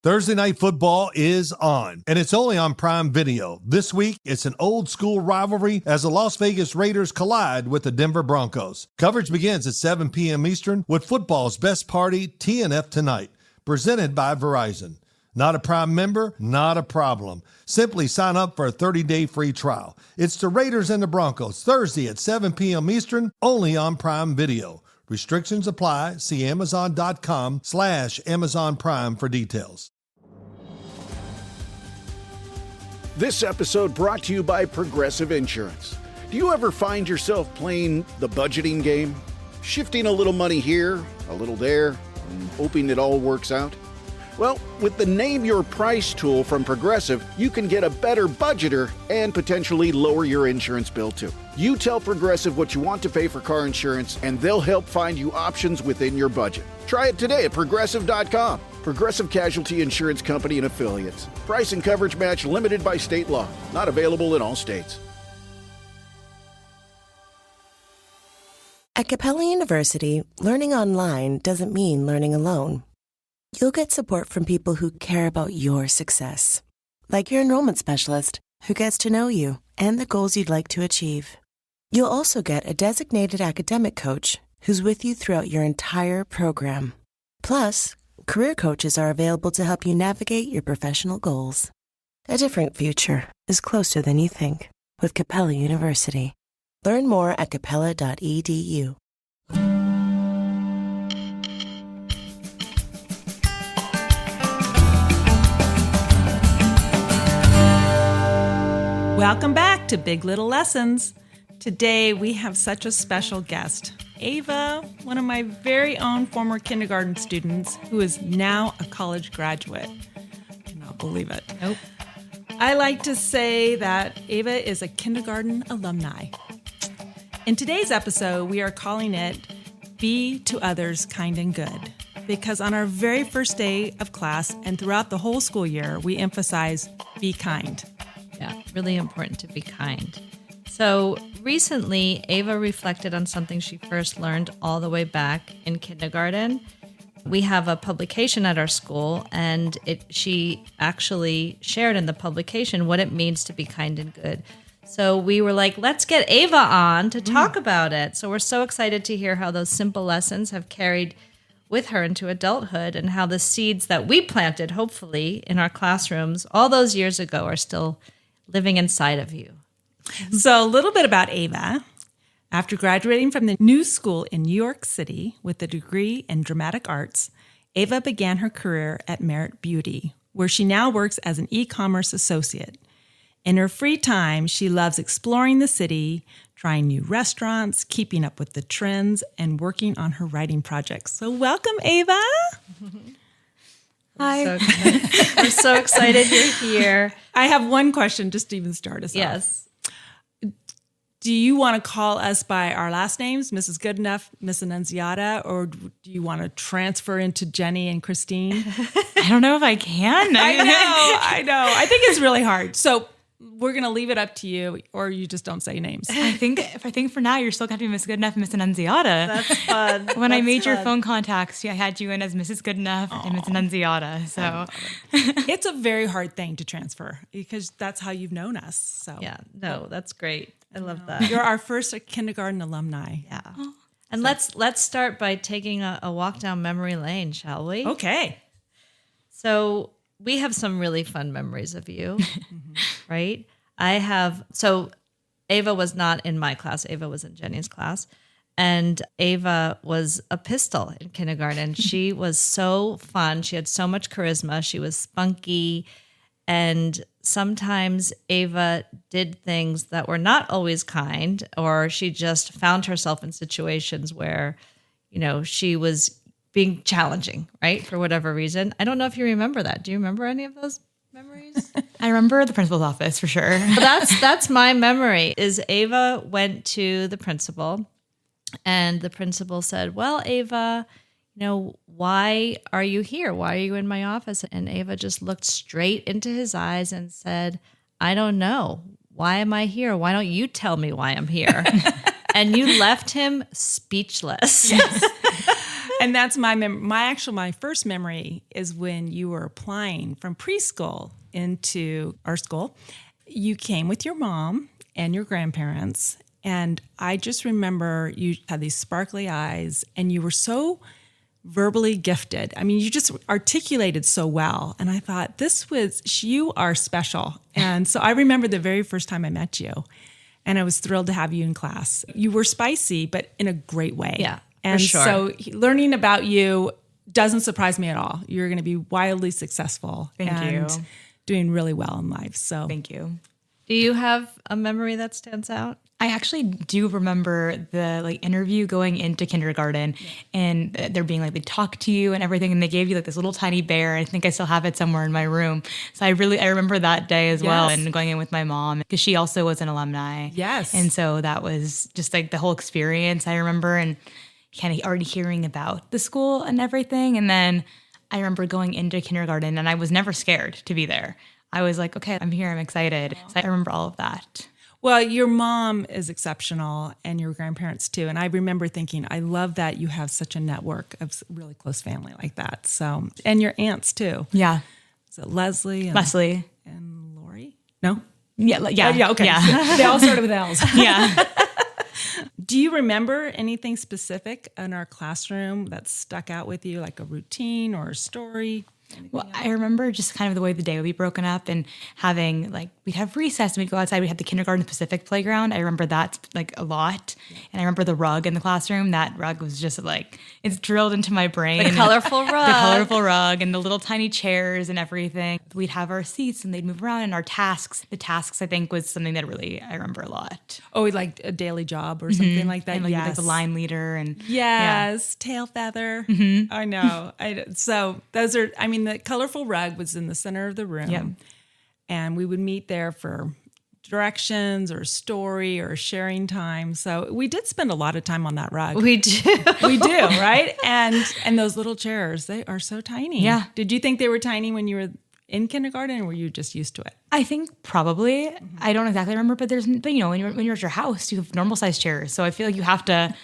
Thursday Night Football is on, and it's only on Prime Video. This week, it's an old-school rivalry as the Las Vegas Raiders collide with the Denver Broncos. Coverage begins at 7 p.m. Eastern with football's best party, TNF Tonight, presented by Verizon. Not a Prime member? Not a problem. Simply sign up for a 30-day free trial. It's the Raiders and the Broncos, Thursday at 7 p.m. Eastern, only on Prime Video. Restrictions apply. See Amazon.com/Amazon Prime for details. This episode brought to you by Progressive Insurance. Do you ever find yourself playing the budgeting game? Shifting a little money here, a little there, and hoping it all works out? Well, with the Name Your Price tool from Progressive, you can get a better budgeter and potentially lower your insurance bill too. You tell Progressive what you want to pay for car insurance, and they'll help find you options within your budget. Try it today at Progressive.com. Progressive Casualty Insurance Company and Affiliates. Price and coverage match limited by state law. Not available in all states. At Capella University, learning online doesn't mean learning alone. You'll get support from people who care about your success, like your enrollment specialist who gets to know you and the goals you'd like to achieve. You'll also get a designated academic coach who's with you throughout your entire program. Plus, career coaches are available to help you navigate your professional goals. A different future is closer than you think with Capella University. Learn more at capella.edu. Welcome back to Big Little Lessons. Today we have such a special guest, Ava, one of my very own former kindergarten students who is now a college graduate. I cannot believe it. Nope. I like to say that Ava is a kindergarten alumni. In today's episode, we are calling it Be to Others Kind and Good, because on our very first day of class and throughout the whole school year, we emphasize be kind. Yeah, really important to be kind. So recently, Ava reflected on something she first learned all the way back in kindergarten. We have a publication at our school, and she actually shared in the publication what it means to be kind and good. So we were like, let's get Ava on to talk about it. So we're so excited to hear how those simple lessons have carried with her into adulthood and how the seeds that we planted, hopefully, in our classrooms all those years ago are still living inside of you. So a little bit about Ava. After graduating from the New School in New York City with a degree in dramatic arts, Ava began her career at Merit Beauty, where she now works as an e-commerce associate. In her free time, she loves exploring the city, trying new restaurants, keeping up with the trends, and working on her writing projects. So welcome, Ava. Hi. We're so excited you're here. I have one question just to even start us off. Yes. Do you want to call us by our last names, Mrs. Goodenough, Miss Annunziata, or do you want to transfer into Jenny and Kristine? I don't know if I can. I know. I think it's really hard. So we're going to leave it up to you, or you just don't say names. I think for now, you're still going to be Miss Goodenough and Miss Annunziata. That's fun. When I made your phone contacts, I had you in as Mrs. Goodenough and Miss Annunziata. So It's a very hard thing to transfer because that's how you've known us. So Yeah, no, that's great. I love that. You're our first kindergarten alumni. Yeah. And let's start by taking a walk down memory lane, shall we? Okay. So we have some really fun memories of you, right? So Ava was not in my class. Ava was in Jenny's class. And Ava was a pistol in kindergarten. She was so fun. She had so much charisma. She was spunky. And sometimes Ava did things that were not always kind, or she just found herself in situations where, she was being challenging, right? For whatever reason. I don't know if you remember that. Do you remember any of those memories? I remember the principal's office for sure. Well, that's my memory is Ava went to the principal and the principal said, well, Ava, why are you here? Why are you in my office? And Ava just looked straight into his eyes and said, I don't know. Why am I here? Why don't you tell me why I'm here? And you left him speechless. Yes. And that's my first memory is when you were applying from preschool into our school. You came with your mom and your grandparents. And I just remember you had these sparkly eyes and you were so verbally gifted. I mean, you just articulated so well. And I thought, you are special. And so I remember the very first time I met you and I was thrilled to have you in class. You were spicy, but in a great way. Yeah, and for sure. So learning about you doesn't surprise me at all. You're going to be wildly successful. Thank and you. Doing really well in life. So Thank you. Do you have a memory that stands out? I actually do remember the interview going into kindergarten and there being they talk to you and everything. And they gave you this little tiny bear. I think I still have it somewhere in my room. So I remember that day as well and going in with my mom because she also was an alumni. Yes. And so that was just the whole experience I remember and kind of already hearing about the school and everything. And then I remember going into kindergarten and I was never scared to be there. I was like, okay, I'm here. I'm excited. So I remember all of that. Well, your mom is exceptional and your grandparents too. And I remember thinking, I love that you have such a network of really close family like that. So, and your aunts too. Yeah. Is it Leslie? And Lori? No? Yeah. Yeah. Okay. Yeah. They all started with L's. Yeah. Do you remember anything specific in our classroom that stuck out with you, like a routine or a story? Well, I remember just kind of the way the day would be broken up and having we'd have recess and we'd go outside. We had the kindergarten Pacific playground. I remember that a lot. And I remember the rug in the classroom. That rug was just it's drilled into my brain. The colorful rug. The colorful rug and the little tiny chairs and everything. We'd have our seats and they'd move around and our tasks. The tasks, I think, was something that really I remember a lot. Oh, like a daily job or something like that. And Yes. the line leader and Yes, tail feather. I know. So those are, the colorful rug was in the center of the room. Yep. And we would meet there for directions or story or sharing time. So we did spend a lot of time on that rug. We do. We do, right? And those little chairs, they are so tiny. Yeah. Did you think they were tiny when you were in kindergarten or were you just used to it? I think probably. I don't exactly remember, but when you're at your house, you have normal sized chairs. So I feel like you have to,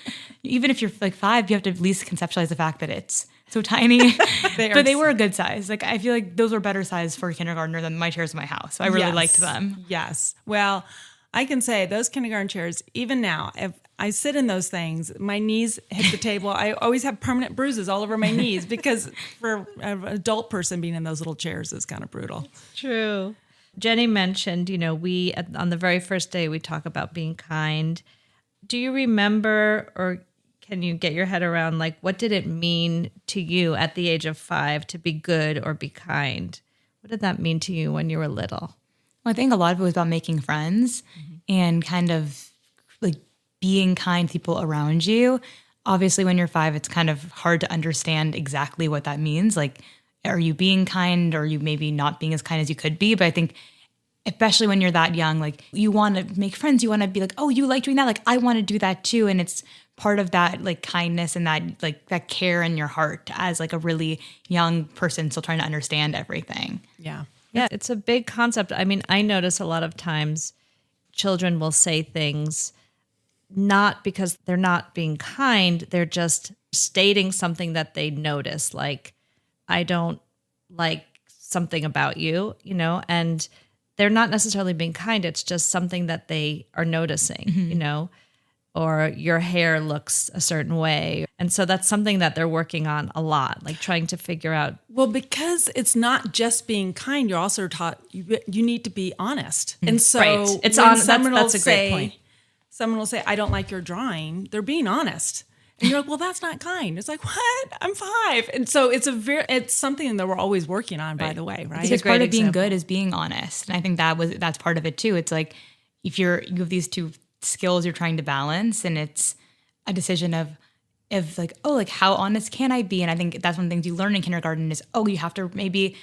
even if you're 5, you have to at least conceptualize the fact that it's so tiny. But they were a good size. I feel like those were better size for a kindergartner than my chairs in my house. So I really liked them. Yes. Well, I can say those kindergarten chairs, even now, if I sit in those things, my knees hit the table. I always have permanent bruises all over my knees because for an adult person being in those little chairs is kind of brutal. True. Jenny mentioned, we, on the very first day, we talk about being kind. Do you remember or can you get your head around, what did it mean to you at the age of 5 to be good or be kind? What did that mean to you when you were little? Well, I think a lot of it was about making friends and kind of being kind to people around you. Obviously, when you're 5, it's kind of hard to understand exactly what that means. Are you being kind or are you maybe not being as kind as you could be? But I think especially when you're that young, you want to make friends. You want to be oh, you like doing that? I want to do that too. And it's part of that kindness and that that care in your heart as a really young person still trying to understand everything. Yeah. Yeah, it's a big concept. I notice a lot of times children will say things not because they're not being kind, they're just stating something that they notice, I don't like something about you, and they're not necessarily being kind. It's just something that they are noticing, or your hair looks a certain way. And so that's something that they're working on a lot, trying to figure out. Well, because it's not just being kind, you're also taught you need to be honest. And so Right. It's when on. someone That's a will great say- point. Someone will say, I don't like your drawing. They're being honest. And you're well, that's not kind. It's what? I'm 5. And so it's something that we're always working on, by the way, right? Because part of being good is being honest. And I think that's part of it too. It's if you have these two skills you're trying to balance and it's a decision of how honest can I be? And I think that's one of the things you learn in kindergarten is, you have to maybe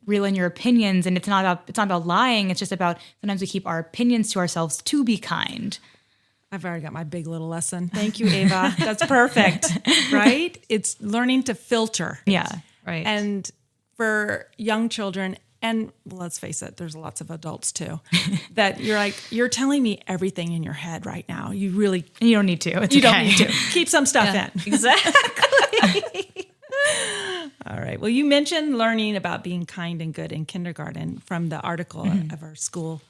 reel in your opinions. And it's not about lying. It's just about sometimes we keep our opinions to ourselves to be kind. I've already got my big little lesson. Thank you, Ava. That's perfect, right? It's learning to filter. Yeah. Right. And for young children, and let's face it, there's lots of adults too, that you're telling me everything in your head right now. You don't need to. It's You okay. don't need to. Keep some stuff in. Exactly. All right. Well, you mentioned learning about being kind and good in kindergarten from the article of our school.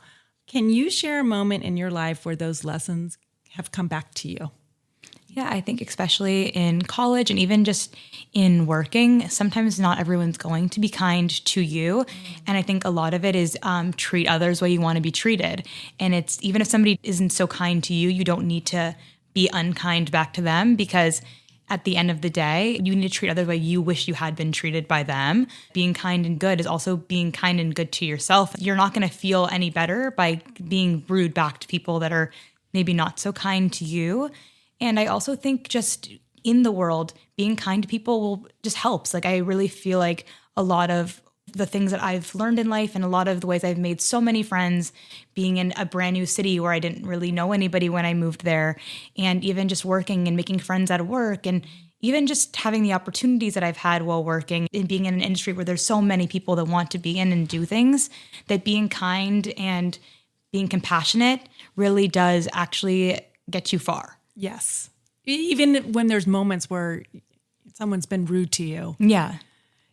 Can you share a moment in your life where those lessons have come back to you? Yeah, I think especially in college and even just in working, sometimes not everyone's going to be kind to you. And I think a lot of it is treat others the way you want to be treated. And it's even if somebody isn't so kind to you, you don't need to be unkind back to them, because at the end of the day, you need to treat others the way you wish you had been treated by them. Being kind and good is also being kind and good to yourself. You're not going to feel any better by being rude back to people that are maybe not so kind to you. And I also think just in the world, being kind to people will just helps. Like, I really feel like a lot of the things that I've learned in life and a lot of the ways I've made so many friends being in a brand new city where I didn't really know anybody when I moved there, and even just working and making friends at work, and even just having the opportunities that I've had while working and being in an industry where there's so many people that want to be in and do things, that being kind and being compassionate really does actually get you far. Yes. Even when there's moments where someone's been rude to you. Yeah.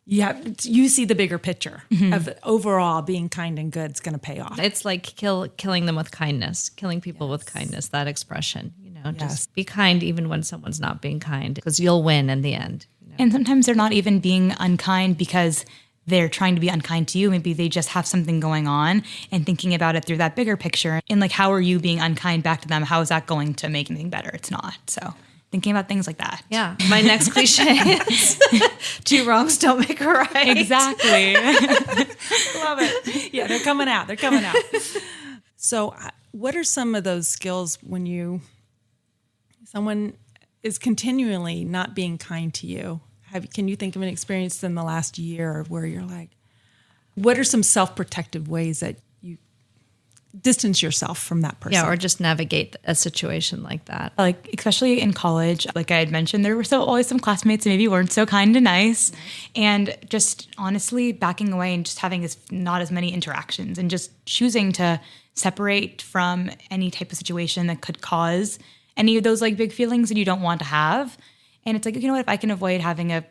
You see the bigger picture of overall being kind and good is going to pay off. It's like killing them with kindness, killing people with kindness, that expression, just be kind even when someone's not being kind, because you'll win in the end. And sometimes they're not even being unkind because they're trying to be unkind to you. Maybe they just have something going on, and thinking about it through that bigger picture. And like, how are you being unkind back to them? How is that going to make anything better? It's not. So thinking about things like that. Yeah. My next cliche is 2 wrongs don't make a right. Exactly. Love it. Yeah, they're coming out. So what are some of those skills when someone is continually not being kind to you? Can you think of an experience in the last year where you're like, what are some self-protective ways that you distance yourself from that person? Yeah, or just navigate a situation like that. Like, especially in college, like I had mentioned, there were always some classmates that maybe weren't so kind and nice. And just honestly backing away and just having not as many interactions, and just choosing to separate from any type of situation that could cause any of those like big feelings that you don't want to have. And it's like, you know what, if I can avoid having a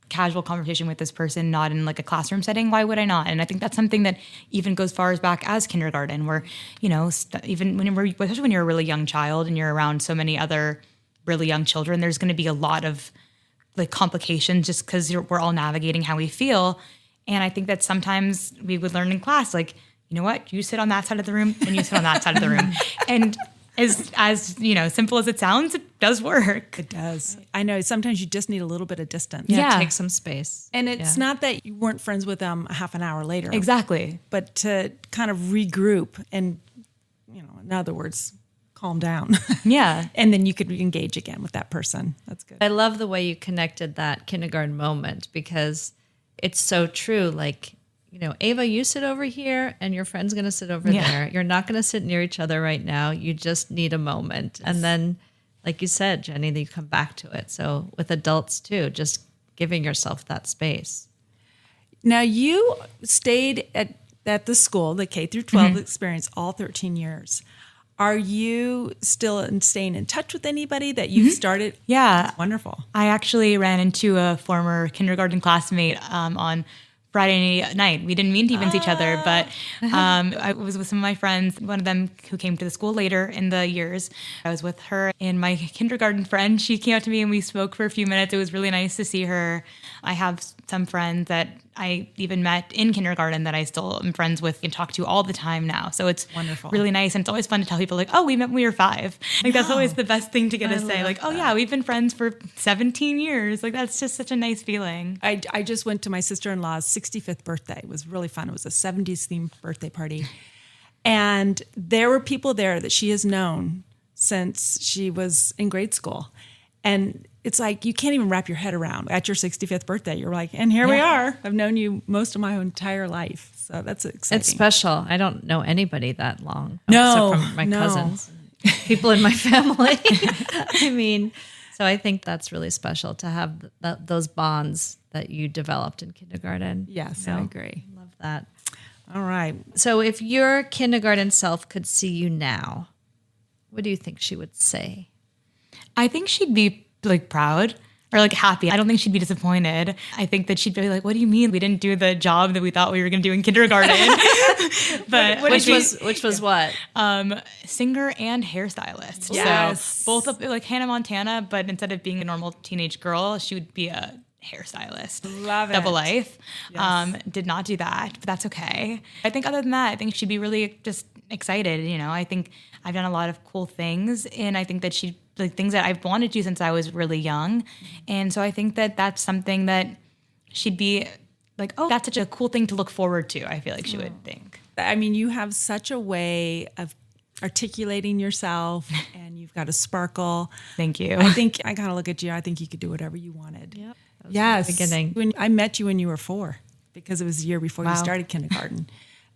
casual conversation with this person, not in like a classroom setting, why would I not? And I think that's something that even goes far as back as kindergarten, where, even especially when you're a really young child and you're around so many other really young children, there's going to be a lot of like complications just because we're all navigating how we feel. And I think that sometimes we would learn in class, like, you know what, you sit on that side of the room and you sit on that side of the room. And as simple as it sounds, it does work. It does. I know sometimes you just need a little bit of distance. Yeah. Take some space. And it's not that you weren't friends with them a half an hour later. Exactly. But to kind of regroup and, in other words, calm down. Yeah. And then you could engage again with that person. That's good. I love the way you connected that kindergarten moment, because it's so true. Like, Ava, you sit over here and your friend's going to sit over there. You're not going to sit near each other right now. You just need a moment. Yes. And then, like you said, Jenny, you come back to it. So with adults too, just giving yourself that space. Now, you stayed at the school, the K through 12 experience, all 13 years. Are you still staying in touch with anybody that you've started? Yeah. That's wonderful. I actually ran into a former kindergarten classmate on Friday night. We didn't mean to even see each other, but I was with some of my friends, one of them who came to the school later in the years. I was with her and my kindergarten friend. She came up to me and we spoke for a few minutes. It was really nice to see her. I have some friends that I even met in kindergarten that I still am friends with and talk to all the time now. So it's wonderful. Really nice. And it's always fun to tell people like, oh, we met when we were 5. Like that's always the best thing to get to say. Like, oh yeah, we've been friends for 17 years. Like that's just such a nice feeling. I just went to my sister-in-law's 65th birthday. It was really fun. It was a 70s themed birthday party. And there were people there that she has known since she was in grade school. And it's like, you can't even wrap your head around at your 65th birthday. You're like, and here we are. I've known you most of my entire life. So that's exciting. It's special. I don't know anybody that long. No, except from my cousins, people in my family. I mean, so I think that's really special to have those bonds that you developed in kindergarten. Yes, I agree. Love that. All right. So if your kindergarten self could see you now, what do you think she would say? I think she'd be like proud. or like happy. I don't think she'd be disappointed. I think that she'd be like, what do you mean we didn't do the job that we thought we were going to do in kindergarten? But which was what? Singer and hairstylist. Yes. So both of like Hannah Montana, but instead of being a normal teenage girl, she would be a hairstylist. Love it. Double life. Yes. Did not do that, but that's okay. I think other than that, I think she'd be really just excited. I think I've done a lot of cool things, and I think that like things that I've wanted to since I was really young. And so I think that that's something that she'd be like, oh, that's such a cool thing to look forward to. I feel like she would think. I mean, you have such a way of articulating yourself, and you've got a sparkle. Thank you. I think I gotta look at you. I think you could do whatever you wanted. Yep. That was Yes. the beginning. When I met you when you were 4, because it was the year before you Wow. started kindergarten.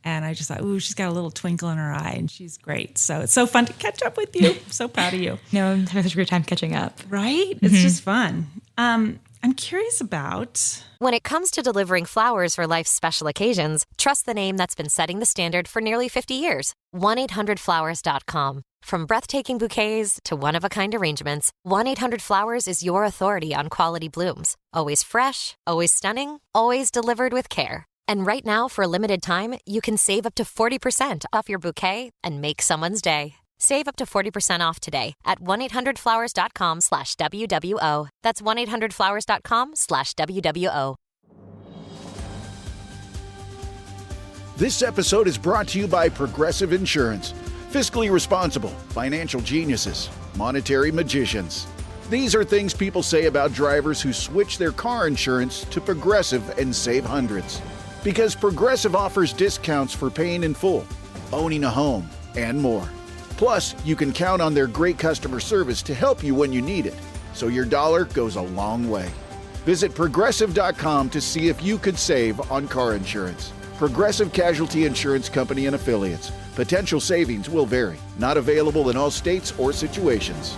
And I just thought, ooh, she's got a little twinkle in her eye, and she's great. So it's so fun to catch up with you. I'm so proud of you. No, I'm having such a great time catching up. Right? It's just fun. I'm curious about... When it comes to delivering flowers for life's special occasions, trust the name that's been setting the standard for nearly 50 years. 1-800-Flowers.com. From breathtaking bouquets to one-of-a-kind arrangements, 1-800-Flowers is your authority on quality blooms. Always fresh, always stunning, always delivered with care. And right now, for a limited time, you can save up to 40% off your bouquet and make someone's day. Save up to 40% off today at 1-800-Flowers.com/WWO. That's 1-800-Flowers.com/WWO. This episode is brought to you by Progressive Insurance. Fiscally responsible, financial geniuses, monetary magicians. These are things people say about drivers who switch their car insurance to Progressive and save hundreds. Because Progressive offers discounts for paying in full, owning a home, and more. Plus, you can count on their great customer service to help you when you need it, so your dollar goes a long way. Visit Progressive.com to see if you could save on car insurance. Progressive Casualty Insurance Company and Affiliates. Potential savings will vary. Not available in all states or situations.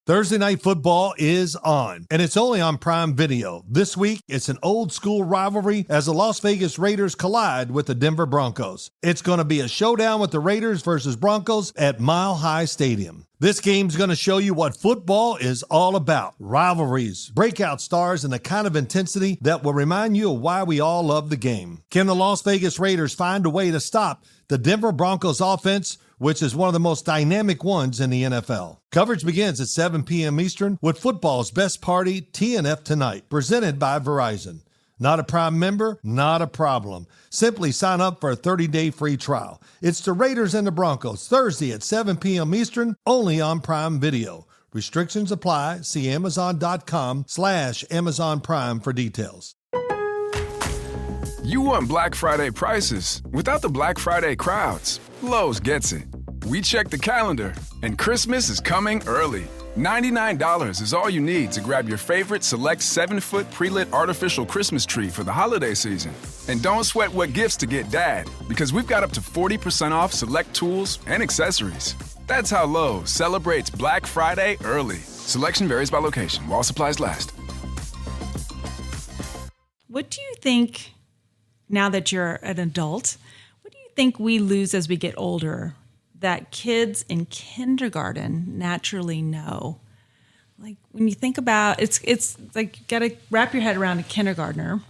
Thursday Night Football is on, and it's only on Prime Video. This week, it's an old-school rivalry as the Las Vegas Raiders collide with the Denver Broncos. It's going to be a showdown with the Raiders versus Broncos at Mile High Stadium. This game's going to show you what football is all about. Rivalries, breakout stars, and the kind of intensity that will remind you of why we all love the game. Can the Las Vegas Raiders find a way to stop the Denver Broncos offense, which is one of the most dynamic ones in the NFL? Coverage begins at 7 p.m. Eastern with football's best party, TNF Tonight, presented by Verizon. Not a Prime member? Not a problem. Simply sign up for a 30-day free trial. It's the Raiders and the Broncos, Thursday at 7 p.m. Eastern, only on Prime Video. Restrictions apply. See Amazon.com/Amazon Prime for details. You want Black Friday prices without the Black Friday crowds. Lowe's gets it. We check the calendar, and Christmas is coming early. $99 is all you need to grab your favorite select 7-foot pre-lit artificial Christmas tree for the holiday season. And don't sweat what gifts to get Dad, because we've got up to 40% off select tools and accessories. That's how Lowe's celebrates Black Friday early. Selection varies by location, while supplies last. What do you think, now that you're an adult, what do you think we lose as we get older that kids in kindergarten naturally know? Like when you think about it's like you got to wrap your head around a kindergartner.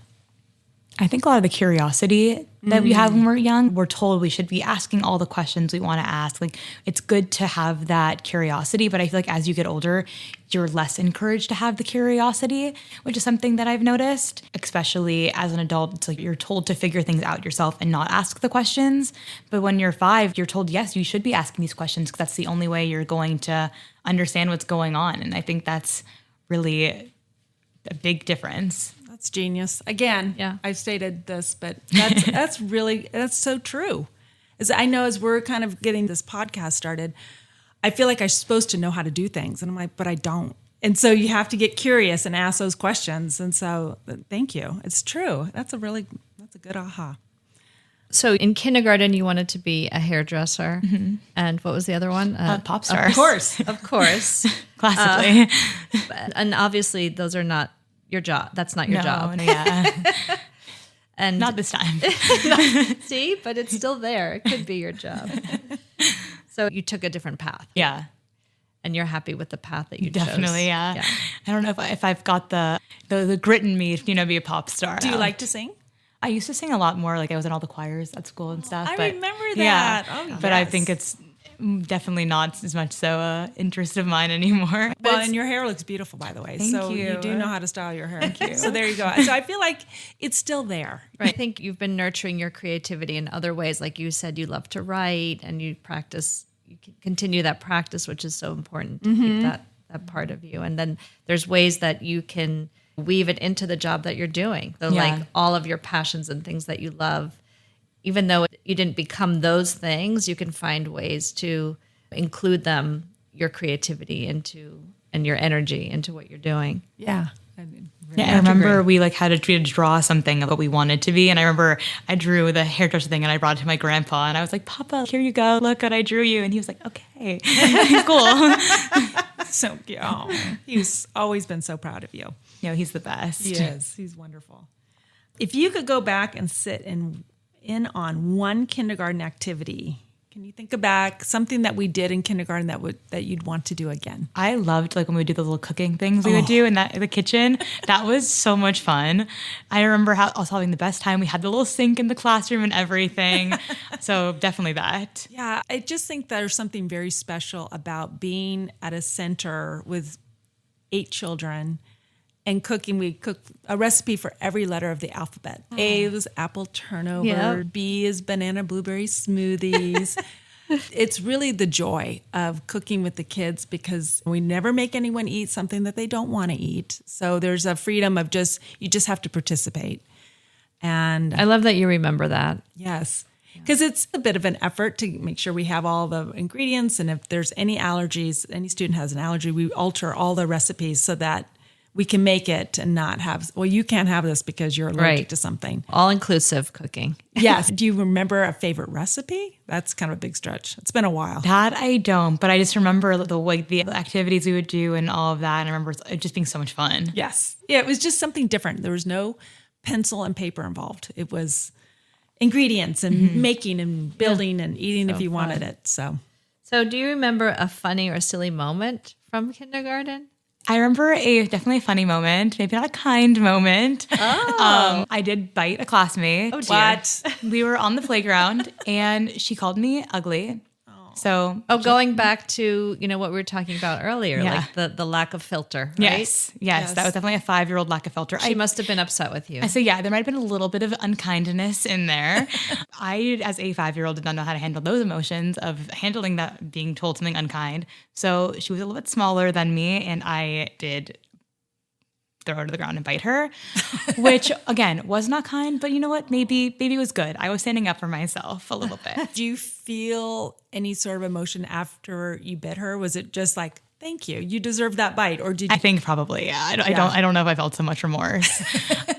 I think a lot of the curiosity that we have when we're young, we're told we should be asking all the questions we want to ask. Like, it's good to have that curiosity, but I feel like as you get older, you're less encouraged to have the curiosity, which is something that I've noticed, especially as an adult. It's like you're told to figure things out yourself and not ask the questions. But when you're 5, you're told, yes, you should be asking these questions because that's the only way you're going to understand what's going on. And I think that's really a big difference. That's genius. Again, Yeah. I've stated this, but that's so true. As I know, as we're kind of getting this podcast started, I feel like I'm supposed to know how to do things. And I'm like, but I don't. And so you have to get curious and ask those questions. And so thank you. It's true. That's a good aha. So in kindergarten, you wanted to be a hairdresser. And what was the other one? Pop star. Of course. Of course. Classically. And obviously, those are not your job. That's not your job. No, yeah. And Not this time. see, but it's still there. It could be your job. So you took a different path. Yeah. and you're happy with the path that you Definitely, chose. yeah. I don't know if I've got the grit in me to be a pop star. Do you like to sing? I used to sing a lot more. Like I was in all the choirs at school and stuff. I but, remember yeah, that. Oh, but I yes. think it's definitely not as much so a interest of mine anymore. Well, and your hair looks beautiful, by the way. Thank so you. do know how to style your hair. Thank you. So there you go. So I feel like it's still there. Right. I think you've been nurturing your creativity in other ways. Like you said, you love to write and you practice, you can continue that practice, which is so important to keep that part of you. And then there's ways that you can weave it into the job that you're doing. So like all of your passions and things that you love, even though you didn't become those things, you can find ways to include them, your creativity into, and your energy into what you're doing. Yeah. I remember we had to draw something of what we wanted to be. And I remember I drew the hairdresser thing and I brought it to my grandpa and I was like, Papa, here you go. Look what I drew you. And he was like, okay, cool. So cute. Oh, he's always been so proud of you. He's the best. He is. He's wonderful. If you could go back and sit in on one kindergarten activity, can you think back something that we did in kindergarten that you'd want to do again? I loved when we would do the little cooking things we would do in the kitchen. That was so much fun. I remember us having the best time. We had the little sink in the classroom and everything. So definitely that. Yeah, I just think there's something very special about being at a center with 8 children and cooking. We cook a recipe for every letter of the alphabet. A was apple turnover. Yep. B is banana blueberry smoothies. It's really the joy of cooking with the kids because we never make anyone eat something that they don't want to eat. So there's a freedom of you just have to participate. And I love that you remember that. yes, because it's a bit of an effort to make sure we have all the ingredients. And if there's any allergies, any student has an allergy, we alter all the recipes so that we can make it and not have, you can't have this because you're allergic to something. All-inclusive cooking. Yes. Do you remember a favorite recipe? That's kind of a big stretch. It's been a while. That I don't, but I just remember the activities we would do and all of that. And I remember it just being so much fun. Yes. Yeah, it was just something different. There was no pencil and paper involved. It was ingredients and making and building and eating if you wanted it. So do you remember a funny or silly moment from kindergarten? I remember definitely a funny moment, maybe not a kind moment. I did bite a classmate. Oh, dear. what? We were on the playground and she called me ugly. So Going back to, what we were talking about earlier, like the lack of filter, right? Yes, that was definitely a 5-year-old lack of filter. She must have been upset with you. So there might have been a little bit of unkindness in there. I, as a 5-year-old, did not know how to handle those emotions of handling that, being told something unkind. So she was a little bit smaller than me, and I did throw her to the ground and bite her, which again was not kind, but you know what? Maybe it was good. I was standing up for myself a little bit. Do you feel any sort of emotion after you bit her? Was it just like, thank you, you deserved that bite? Or did you? I think probably, yeah. I don't know if I felt so much remorse.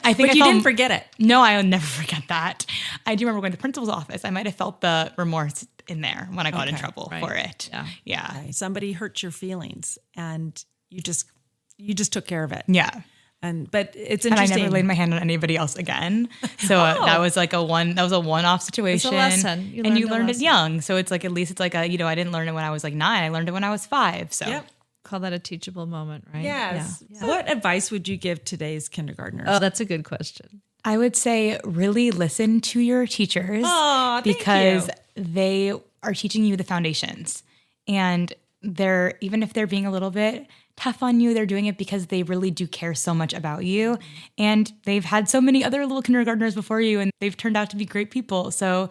I think but you didn't forget it. No, I'll never forget that. I do remember going to the principal's office. I might have felt the remorse in there when I got in trouble for it. Yeah. Okay. Somebody hurt your feelings and you just took care of it. Yeah. But it's And I interesting. never laid my hand on anybody else again. So that was a one-off situation. It's a lesson. You You learned a learned it lesson. young. So it's at least I didn't learn it when I was 9. I learned it when I was 5. So Yep. Call that a teachable moment, right? Yes. Yeah. What advice would you give today's kindergartners? Oh, that's a good question. I would say really listen to your teachers Aw, thank because you. they are teaching you the foundations. And even if they're being a little bit tough on you, they're doing it because they really do care so much about you. And they've had so many other little kindergartners before you and they've turned out to be great people. So,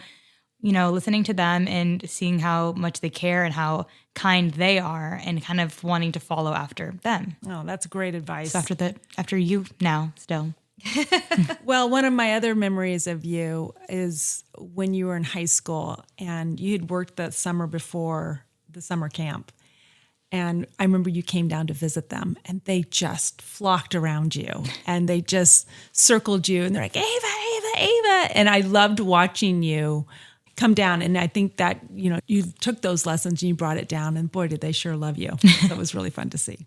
listening to them and seeing how much they care and how kind they are and kind of wanting to follow after them. Oh, that's great advice. So after you now still. Well, one of my other memories of you is when you were in high school and you had worked that summer before the summer camp. And I remember you came down to visit them and they just flocked around you and they just circled you and they're like, Ava, Ava, Ava. And I loved watching you come down. And I think that, you took those lessons and you brought it down and boy, did they sure love you. That was really fun to see.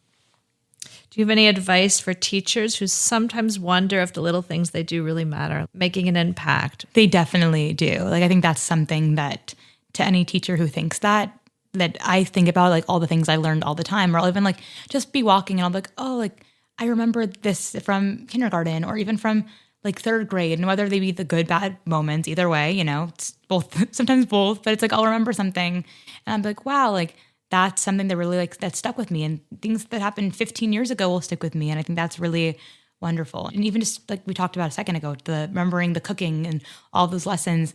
Do you have any advice for teachers who sometimes wonder if the little things they do really matter, making an impact? They definitely do. I think that's something that to any teacher who thinks that, that I think about, like all the things I learned all the time, or I'll even like just be walking and I'll be like, oh, like I remember this from kindergarten or even from like third grade, and whether they be the good, bad moments, either way, it's both, sometimes both, but it's like, I'll remember something and I'm like, wow, like that's something that really like that stuck with me, and things that happened 15 years ago will stick with me. And I think that's really wonderful. And even just like we talked about a second ago, the remembering the cooking and all those lessons,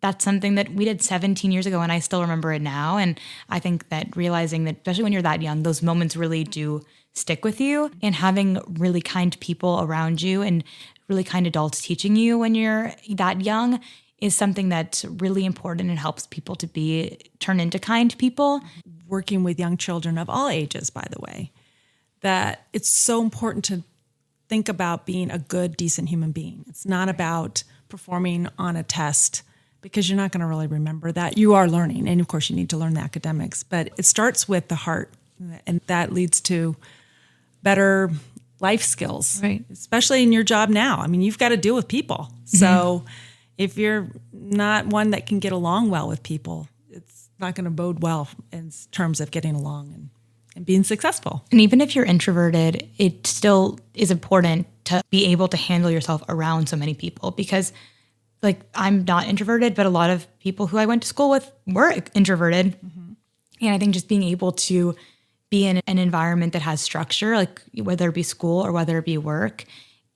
that's something that we did 17 years ago and I still remember it now. And I think that realizing that, especially when you're that young, those moments really do stick with you, and having really kind people around you and really kind adults teaching you when you're that young is something that's really important and helps people to turn into kind people. Working with young children of all ages, by the way, that it's so important to think about being a good, decent human being. It's not about performing on a test, because you're not going to really remember that. You are learning, and of course you need to learn the academics, but it starts with the heart, and that leads to better life skills, right? Especially in your job now. I mean, you've got to deal with people. So if you're not one that can get along well with people, it's not going to bode well in terms of getting along and being successful. And even if you're introverted, it still is important to be able to handle yourself around so many people, because like I'm not introverted, but a lot of people who I went to school with were introverted. And I think just being able to be in an environment that has structure, like whether it be school or whether it be work,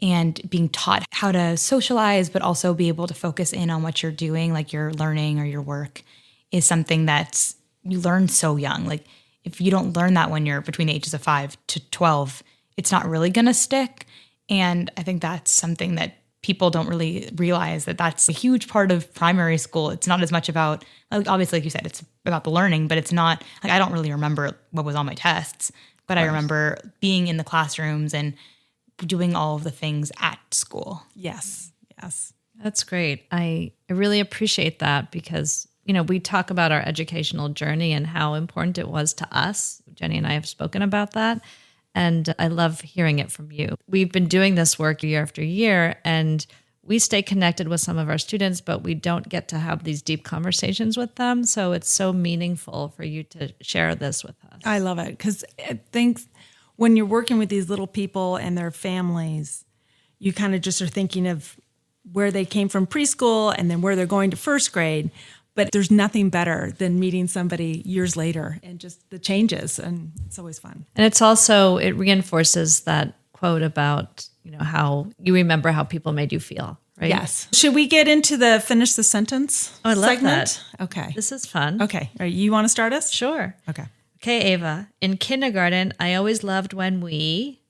and being taught how to socialize, but also be able to focus in on what you're doing, like your learning or your work, is something that's you learn so young. Like if you don't learn that when you're between the ages of 5 to 12, it's not really going to stick. And I think that's something that people don't really realize, that that's a huge part of primary school. It's not as much about, like, obviously, like you said, it's about the learning, but it's not, like I don't really remember what was on my tests, but I remember being in the classrooms and doing all of the things at school. Yes. That's great. I really appreciate that, because, we talk about our educational journey and how important it was to us. Jenny and I have spoken about that. And I love hearing it from you. We've been doing this work year after year, and we stay connected with some of our students, but we don't get to have these deep conversations with them. So it's so meaningful for you to share this with us. I love it, because I think when you're working with these little people and their families, you kind of just are thinking of where they came from preschool and then where they're going to first grade. But there's nothing better than meeting somebody years later and just the changes. And it's always fun. And it's also, it reinforces that quote about, how you remember how people made you feel, right? Yes. Should we get into the finish the sentence I love segment? that. Okay. This is fun. Okay. All right, you want to start us? Sure. Okay. Okay, Ava. In kindergarten, I always loved when we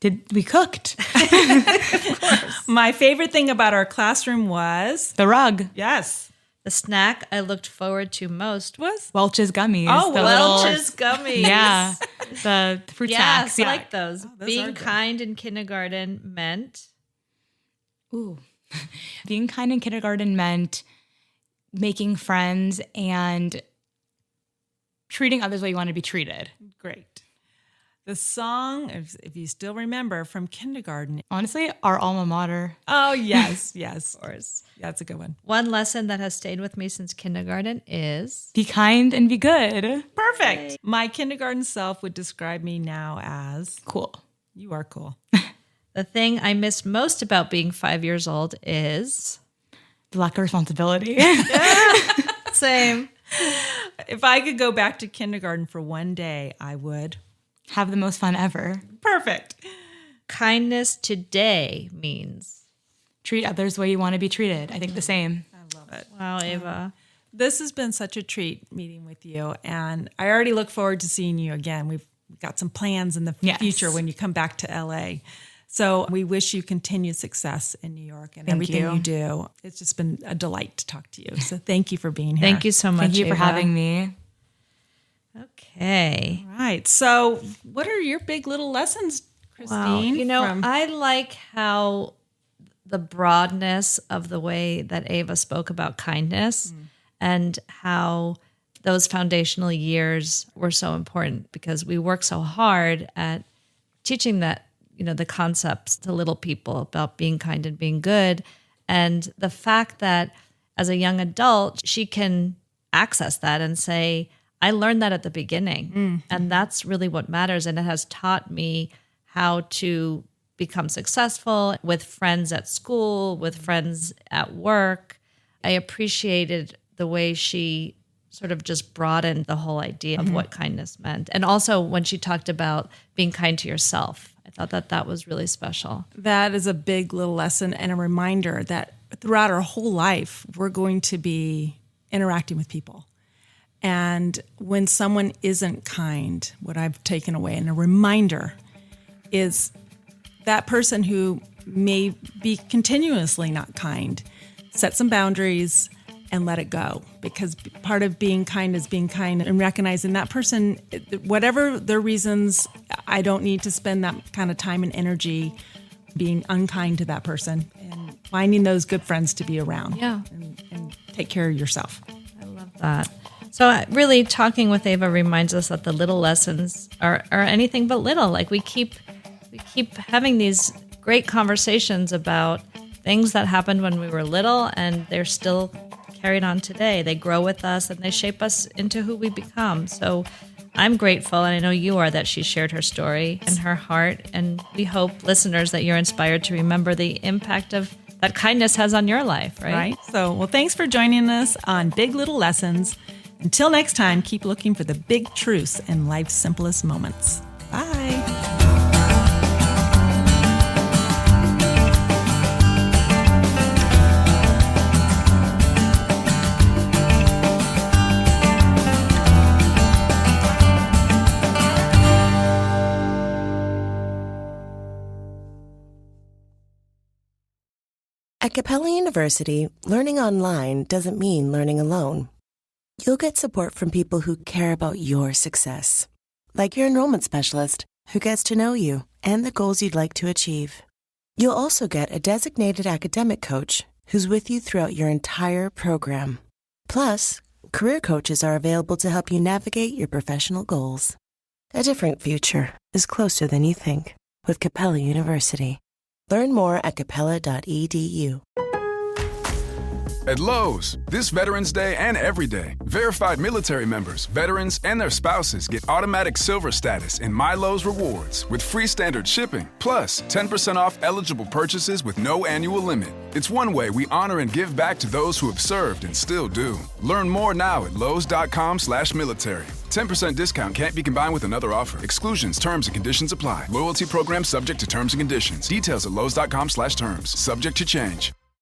cooked. Of course. My favorite thing about our classroom was The rug. Yes. The snack I looked forward to most was Welch's gummies. Oh, the Welch's gummies. Yeah, the fruit Yes, snacks. I Yeah. like those. those are Being good. kind in kindergarten meant Ooh. Being kind in kindergarten meant making friends and treating others the way you want to be treated. Great. The song, if you still remember, from kindergarten. Honestly, our alma mater. Oh, yes, yes. of course. That's a good one. One lesson that has stayed with me since kindergarten is Be kind and be good. Perfect. My kindergarten self would describe me now as Cool. you are cool. the thing I miss most about being 5 years old is The lack of responsibility. same. If I could go back to kindergarten for one day, I would. Have the most fun ever. Perfect. Kindness today means. Treat others the way you want to be treated. I think the same. I love it. Wow, Ava. This has been such a treat meeting with you, and I already look forward to seeing you again. We've got some plans in the Yes. future when you come back to LA. So we wish you continued success in New York and Thank everything you. you do. It's just been a delight to talk to you. So thank you for being here. Thank you so much, Thank you for Ava. having me. Okay. All right. So what are your big little lessons, Kristine? Wow. from- I like how the broadness of the way that Ava spoke about kindness and how those foundational years were so important, because we work so hard at teaching that, the concepts to little people about being kind and being good. And the fact that as a young adult, she can access that and say, I learned that at the beginning. And that's really what matters. And it has taught me how to become successful with friends at school, with friends at work. I appreciated the way she sort of just broadened the whole idea of what kindness meant. And also when she talked about being kind to yourself, I thought that that was really special. That is a big little lesson and a reminder that throughout our whole life, we're going to be interacting with people. And when someone isn't kind, what I've taken away, and a reminder is that person who may be continuously not kind, set some boundaries and let it go. Because part of being kind is being kind and recognizing that person, whatever their reasons, I don't need to spend that kind of time and energy being unkind to that person, and finding those good friends to be around. Yeah. And take care of yourself. I love that. So really talking with Ava reminds us that the little lessons are anything but little. Like we keep having these great conversations about things that happened when we were little, and they're still carried on today. They grow with us and they shape us into who we become. So I'm grateful, and I know you are, that she shared her story and her heart. And we hope, listeners, that you're inspired to remember the impact of that kindness has on your life, right? So, well, thanks for joining us on Big Little Lessons. Until next time, keep looking for the big truths in life's simplest moments. Bye. At Capella University, learning online doesn't mean learning alone. You'll get support from people who care about your success, like your enrollment specialist who gets to know you and the goals you'd like to achieve. You'll also get a designated academic coach who's with you throughout your entire program. Plus, career coaches are available to help you navigate your professional goals. A different future is closer than you think with Capella University. Learn more at capella.edu. At Lowe's, this Veterans Day and every day, verified military members, veterans, and their spouses get automatic silver status in My Lowe's Rewards with free standard shipping, plus 10% off eligible purchases with no annual limit. It's one way we honor and give back to those who have served and still do. Learn more now at lowes.com/military. 10% discount can't be combined with another offer. Exclusions, terms, and conditions apply. Loyalty program subject to terms and conditions. Details at lowes.com/terms. Subject to change.